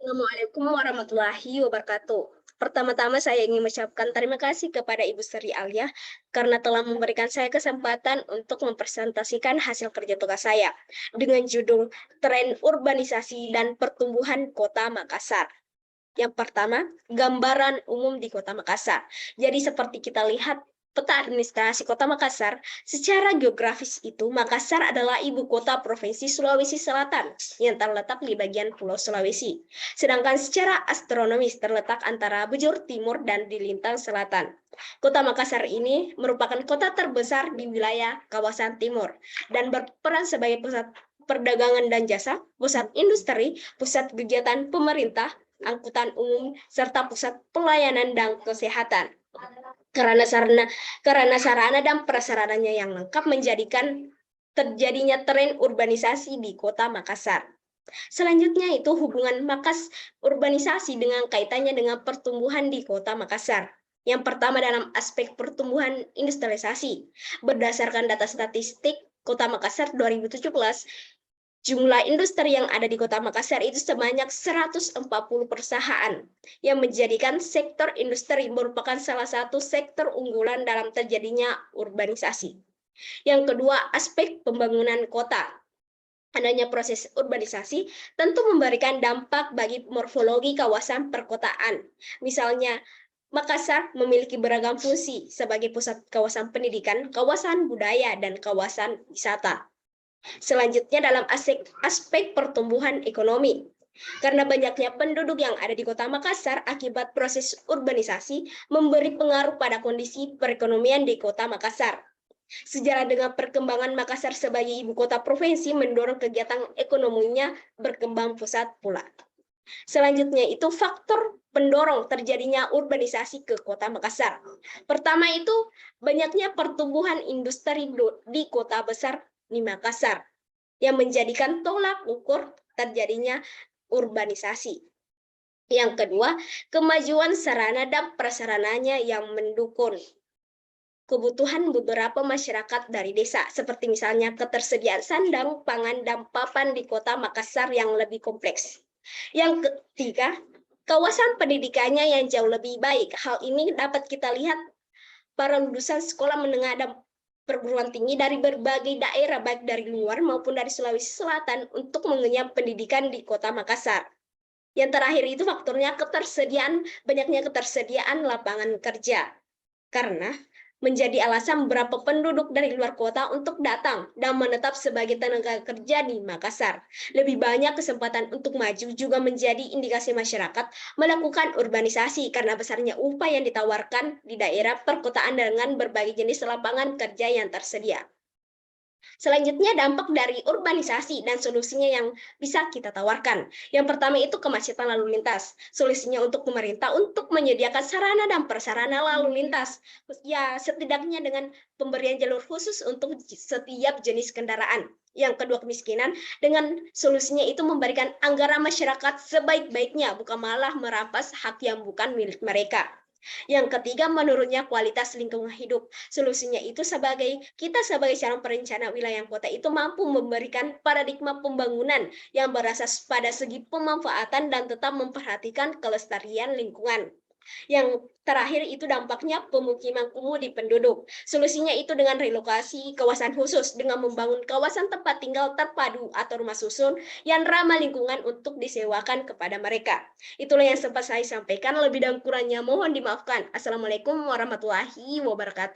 Assalamualaikum warahmatullahi wabarakatuh. Pertama-tama saya ingin mengucapkan terima kasih kepada Ibu Sri Alia karena telah memberikan saya kesempatan untuk mempresentasikan hasil kerja tugas saya dengan judul Tren Urbanisasi dan Pertumbuhan Kota Makassar. Yang pertama, gambaran umum di Kota Makassar. Jadi seperti kita lihat peta administrasi Kota Makassar, secara geografis itu Makassar adalah ibu kota Provinsi Sulawesi Selatan yang terletak di bagian Pulau Sulawesi. Sedangkan secara astronomis terletak antara bujur timur dan di lintang selatan. Kota Makassar ini merupakan kota terbesar di wilayah kawasan timur dan berperan sebagai pusat perdagangan dan jasa, pusat industri, pusat kegiatan pemerintah, angkutan umum, serta pusat pelayanan dan kesehatan. Karena sarana, karena sarana dan prasarananya yang lengkap menjadikan terjadinya tren urbanisasi di Kota Makassar. Selanjutnya itu hubungan urbanisasi dengan kaitannya dengan pertumbuhan di Kota Makassar. Yang pertama dalam aspek pertumbuhan industrialisasi. Berdasarkan data statistik Kota Makassar 2017, jumlah industri yang ada di Kota Makassar itu sebanyak 140 perusahaan yang menjadikan sektor industri merupakan salah satu sektor unggulan dalam terjadinya urbanisasi. Yang kedua, aspek pembangunan kota. Adanya proses urbanisasi tentu memberikan dampak bagi morfologi kawasan perkotaan. Misalnya, Makassar memiliki beragam fungsi sebagai pusat kawasan pendidikan, kawasan budaya, dan kawasan wisata. Selanjutnya dalam aspek pertumbuhan ekonomi. Karena banyaknya penduduk yang ada di Kota Makassar akibat proses urbanisasi memberi pengaruh pada kondisi perekonomian di Kota Makassar. Sejalan dengan perkembangan Makassar sebagai ibu kota provinsi mendorong kegiatan ekonominya berkembang pusat pula. Selanjutnya itu faktor pendorong terjadinya urbanisasi ke Kota Makassar. Pertama itu banyaknya pertumbuhan industri di kota besar di Makassar yang menjadikan tolak ukur terjadinya urbanisasi. Yang kedua, kemajuan sarana dan prasarananya yang mendukung kebutuhan beberapa masyarakat dari desa, seperti misalnya ketersediaan sandang, pangan, dan papan di Kota Makassar yang lebih kompleks. Yang ketiga, kawasan pendidikannya yang jauh lebih baik. Hal ini dapat kita lihat para lulusan sekolah menengah dan perguruan tinggi dari berbagai daerah, baik dari luar maupun dari Sulawesi Selatan, untuk mengenyam pendidikan di Kota Makassar. Yang terakhir itu faktornya banyaknya ketersediaan lapangan kerja. Karena menjadi alasan beberapa penduduk dari luar kota untuk datang dan menetap sebagai tenaga kerja di Makassar. Lebih banyak kesempatan untuk maju juga menjadi indikasi masyarakat melakukan urbanisasi karena besarnya upah yang ditawarkan di daerah perkotaan dengan berbagai jenis lapangan kerja yang tersedia. Selanjutnya dampak dari urbanisasi dan solusinya yang bisa kita tawarkan. Yang pertama itu kemacetan lalu lintas. Solusinya untuk pemerintah untuk menyediakan sarana dan prasarana lalu lintas. Ya, setidaknya dengan pemberian jalur khusus untuk setiap jenis kendaraan. Yang kedua kemiskinan, dengan solusinya itu memberikan anggaran masyarakat sebaik-baiknya, bukan malah merampas hak yang bukan milik mereka. Yang ketiga, menurunnya kualitas lingkungan hidup. Solusinya itu kita sebagai calon perencana wilayah kota itu mampu memberikan paradigma pembangunan yang berasas pada segi pemanfaatan dan tetap memperhatikan kelestarian lingkungan. Yang terakhir itu dampaknya pemukiman kumuh di penduduk. Solusinya itu dengan relokasi kawasan khusus dengan membangun kawasan tempat tinggal terpadu atau rumah susun yang ramah lingkungan untuk disewakan kepada mereka. Itulah yang sempat saya sampaikan. Lebih dan kurangnya mohon dimaafkan. Assalamualaikum warahmatullahi wabarakatuh.